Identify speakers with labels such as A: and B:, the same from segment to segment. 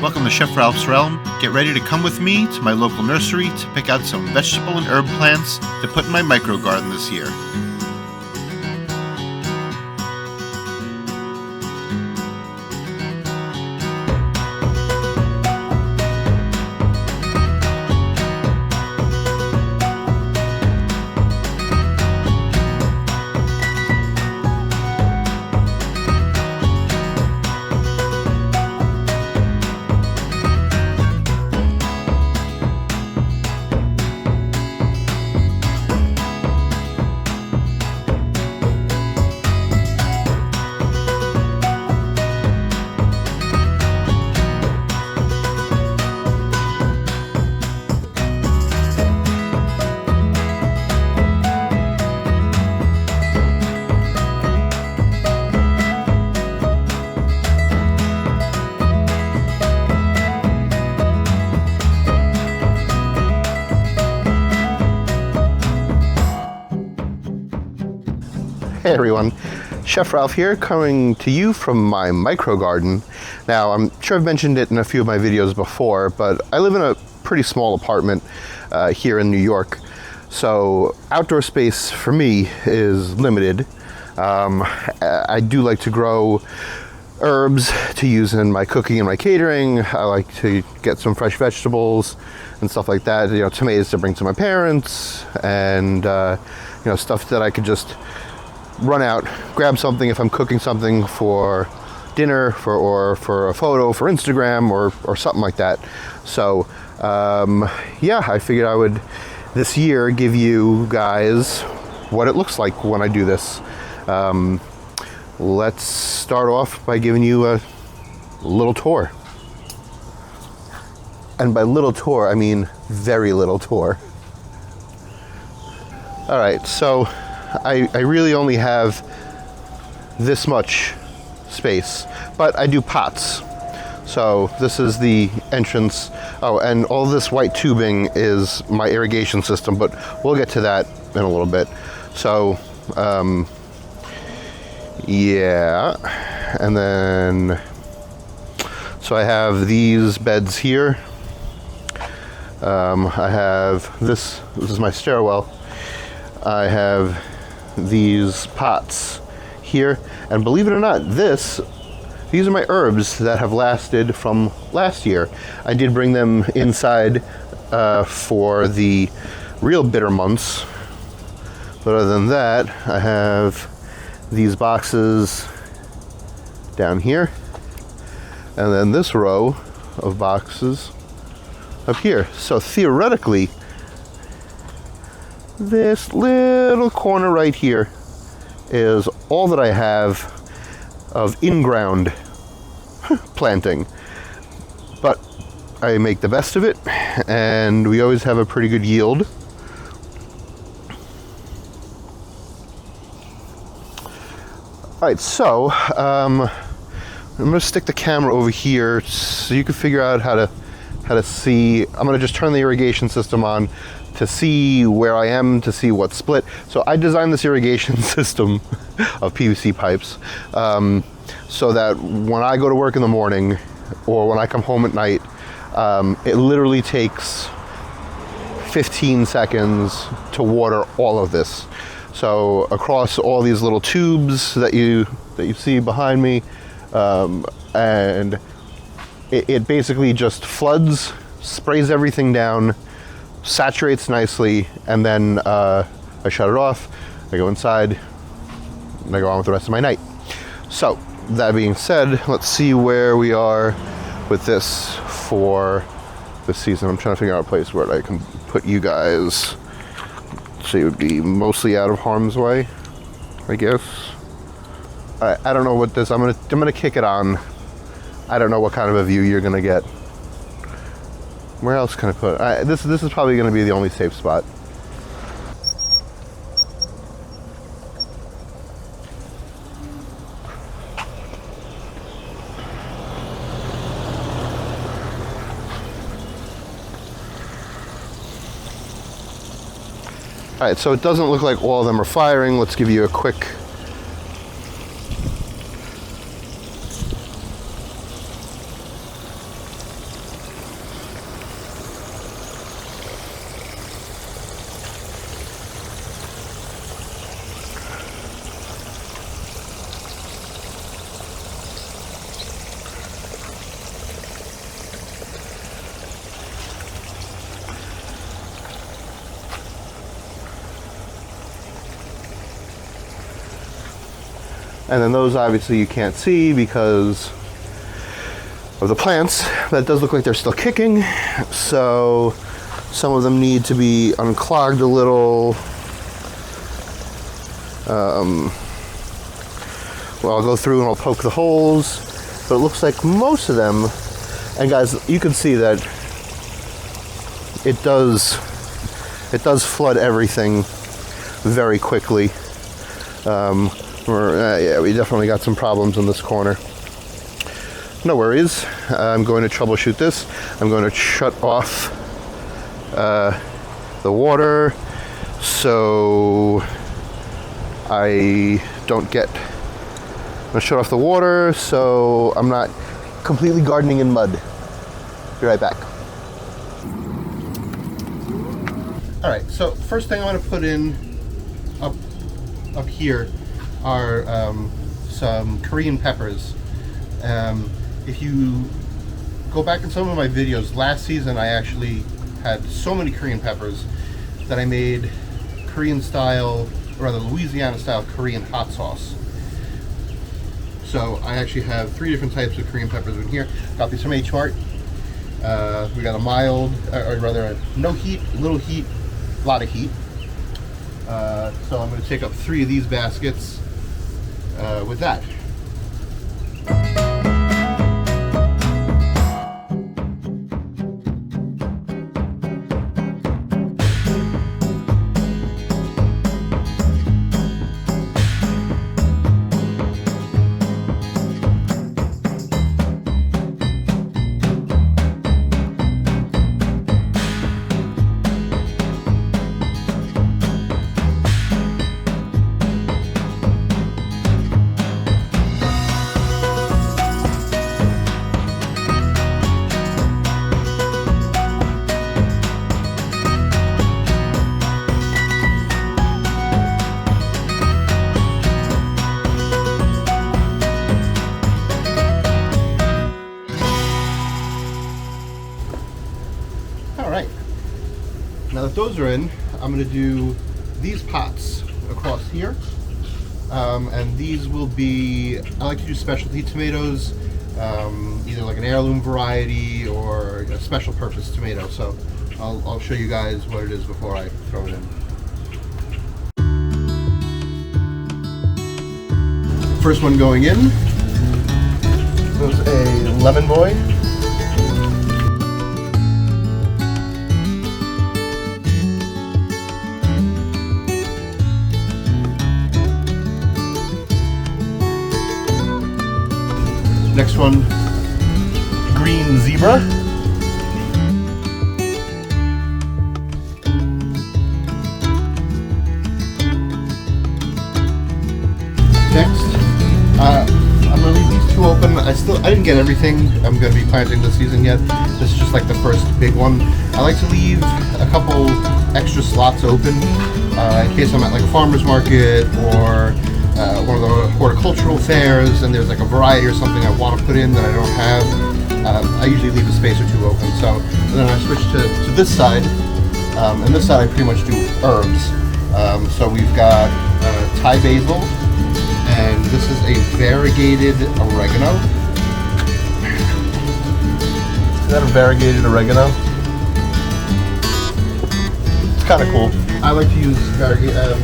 A: Welcome to Chef Ralph's Realm. Get ready to come with me to my local nursery to pick out some vegetable and herb plants to put in my microgarden this year.
B: Hey everyone, Chef Ralph here, coming to you from my microgarden. Now, I'm sure I've mentioned it in a few of my videos before, but I live in a pretty small apartment here in New York, so outdoor space for me is limited. I do like to grow herbs to use in my cooking and my catering. I like to get some fresh vegetables and stuff like that, you know, tomatoes to bring to my parents, and you know, stuff that I could just run out, grab something if I'm cooking something for dinner, or for a photo for Instagram, or something like that. So yeah, I figured I would this year give you guys what it looks like when I do this. Let's start off by giving you a little tour. And by little tour, I mean very little tour. All right, so I really only have this much space, but I do pots. So this is the entrance. Oh, and all this white tubing is my irrigation system, but we'll get to that in a little bit. So, yeah, and then, so I have these beds here. I have this is my stairwell. I have these pots here, and believe it or not, these are my herbs that have lasted from last year. I did bring them inside for the real bitter months, but other than that, I have these boxes down here, and then this row of boxes up here. So theoretically, this little corner right here is all that I have of in-ground planting. But I make the best of it, and we always have a pretty good yield. Alright, so I'm going to stick the camera over here so you can figure out how to see. I'm going to just turn the irrigation system on to see where I am, to see what's split. So I designed this irrigation system of PVC pipes so that when I go to work in the morning or when I come home at night, it literally takes 15 seconds to water all of this. So across all these little tubes that you see behind me, and it basically just floods, sprays everything down, saturates nicely, and then I shut it off, I go inside, and I go on with the rest of my night. So that being said, let's see where we are with this for this season. I'm trying to figure out a place where I can put you guys so you would be mostly out of harm's way, I guess. I don't know what this, I'm gonna kick it on. I don't know what kind of a view you're gonna get. Where else can I put it? This is probably going to be the only safe spot. All right, so it doesn't look like all of them are firing. Let's give you a quick And then those obviously you can't see because of the plants, but it does look like they're still kicking. So some of them need to be unclogged a little. Well, I'll go through and I'll poke the holes, but it looks like most of them, and guys, you can see that it does flood everything very quickly. Yeah, we definitely got some problems in this corner. No worries. I'm going to troubleshoot this. I'm going to shut off the water so I don't get... I'm going to shut off the water so I'm not completely gardening in mud. Be right back. Alright, so first thing I'm going to put in up here are some Korean peppers. If you go back in some of my videos, last season I actually had so many Korean peppers that I made Korean style, or rather Louisiana style Korean hot sauce. So I actually have 3 different types of Korean peppers in here. Got these from H-Mart. We got a mild, or rather a no heat, little heat, a lot of heat. So I'm going to take up 3 of these baskets with that. Alright, now that those are in, I'm going to do these pots across here, and these will be, I like to do specialty tomatoes, either like an heirloom variety or a special purpose tomato, so I'll show you guys what it is before I throw it in. First one going in goes a lemon boy. Next one, green zebra. Next, I'm gonna leave these 2 open. I didn't get everything I'm gonna be planting this season yet. This is just like the first big one. I like to leave a couple extra slots open in case I'm at like a farmer's market or one of the horticultural fairs and there's like a variety or something I want to put in that I don't have. I usually leave a space or 2 open. So then I switch to this side, and this side I pretty much do herbs. So we've got Thai basil, and this is a variegated oregano. Is that a variegated oregano? It's kind of cool. I like to use variegated.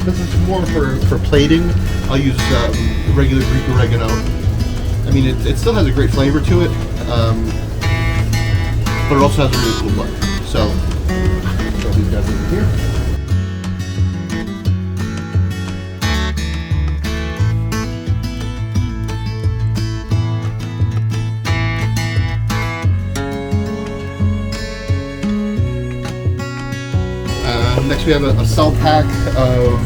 B: This is more for plating. I'll use regular Greek oregano. I mean, it still has a great flavor to it, but it also has a really cool look. So, throw these guys over here. Next we have a cell pack of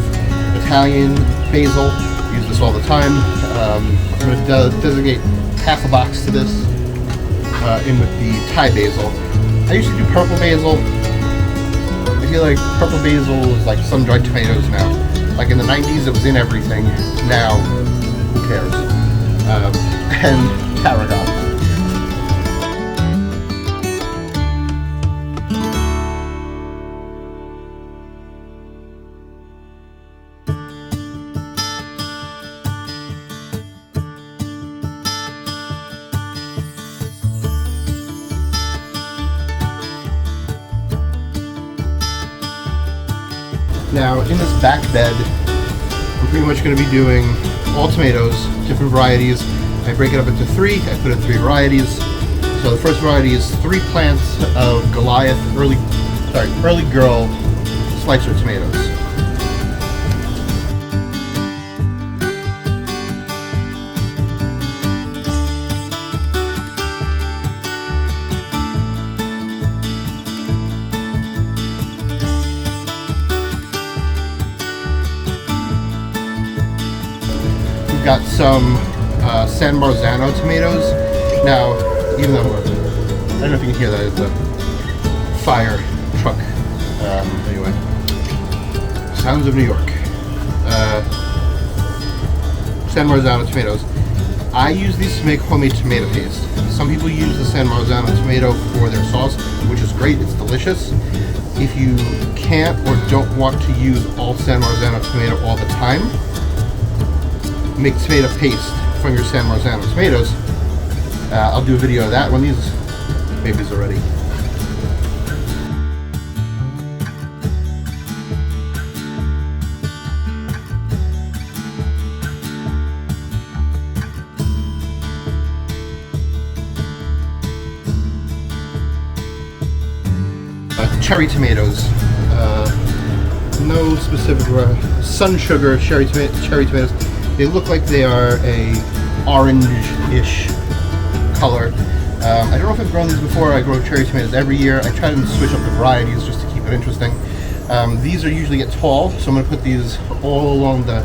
B: Italian basil. I use this all the time. I'm going to designate half a box to this in with the Thai basil. I usually do purple basil. I feel like purple basil is like sun-dried tomatoes now. Like in the 90s it was in everything. Now, who cares? And tarragon. Now, in this back bed, I'm pretty much going to be doing all tomatoes, different varieties. I break it up into three. I put in three varieties. So the first variety is 3 plants of Goliath early girl slicer tomatoes. We've got some San Marzano tomatoes. Now, even though I don't know if you can hear that, it's a fire truck. Anyway, sounds of New York. San Marzano tomatoes. I use these to make homemade tomato paste. Some people use the San Marzano tomato for their sauce, which is great, it's delicious. If you can't or don't want to use all San Marzano tomato all the time, make tomato paste from your San Marzano tomatoes. I'll do a video of that when these babies are ready. Cherry tomatoes. No specific sun sugar cherry tomatoes. They look like they are a orange-ish color. I don't know if I've grown these before. I grow cherry tomatoes every year. I try to switch up the varieties just to keep it interesting. These are usually get tall, so I'm going to put these all along the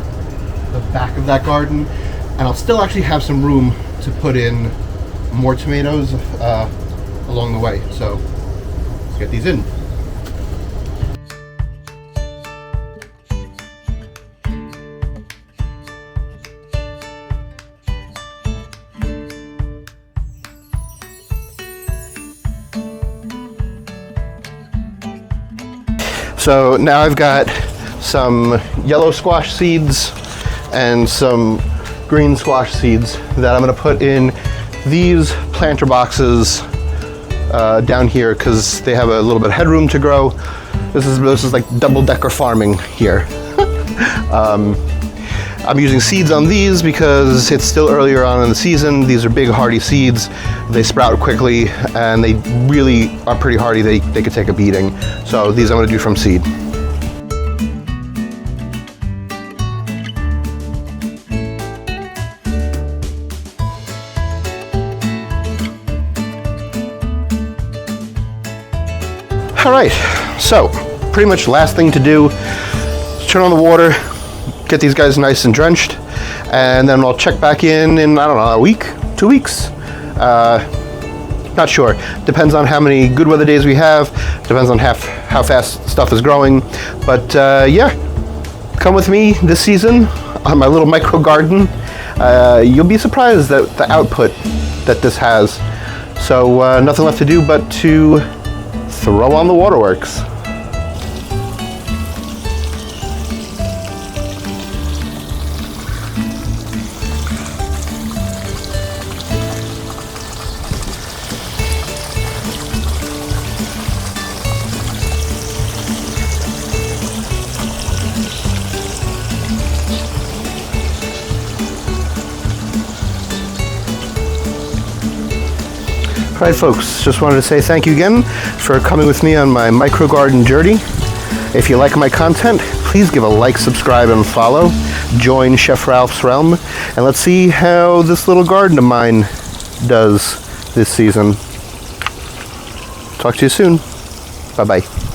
B: back of that garden, and I'll still actually have some room to put in more tomatoes along the way. So let's get these in. So now I've got some yellow squash seeds and some green squash seeds that I'm going to put in these planter boxes down here because they have a little bit of headroom to grow. This is like double-decker farming here. I'm using seeds on these because it's still earlier on in the season. These are big hardy seeds. They sprout quickly and they really are pretty hardy. They could take a beating. So these I'm going to do from seed. All right, so pretty much last thing to do is turn on the water, get these guys nice and drenched, and then I'll check back in I don't know, a week, 2 weeks. Not sure. Depends on how many good weather days we have. Depends on how fast stuff is growing. But yeah, come with me this season on my little micro garden. You'll be surprised at the output that this has. So nothing left to do but to throw on the waterworks. All right, folks, just wanted to say thank you again for coming with me on my micro garden journey. If you like my content, please give a like, subscribe, and follow. Join Chef Ralph's Realm, and let's see how this little garden of mine does this season. Talk to you soon. Bye-bye.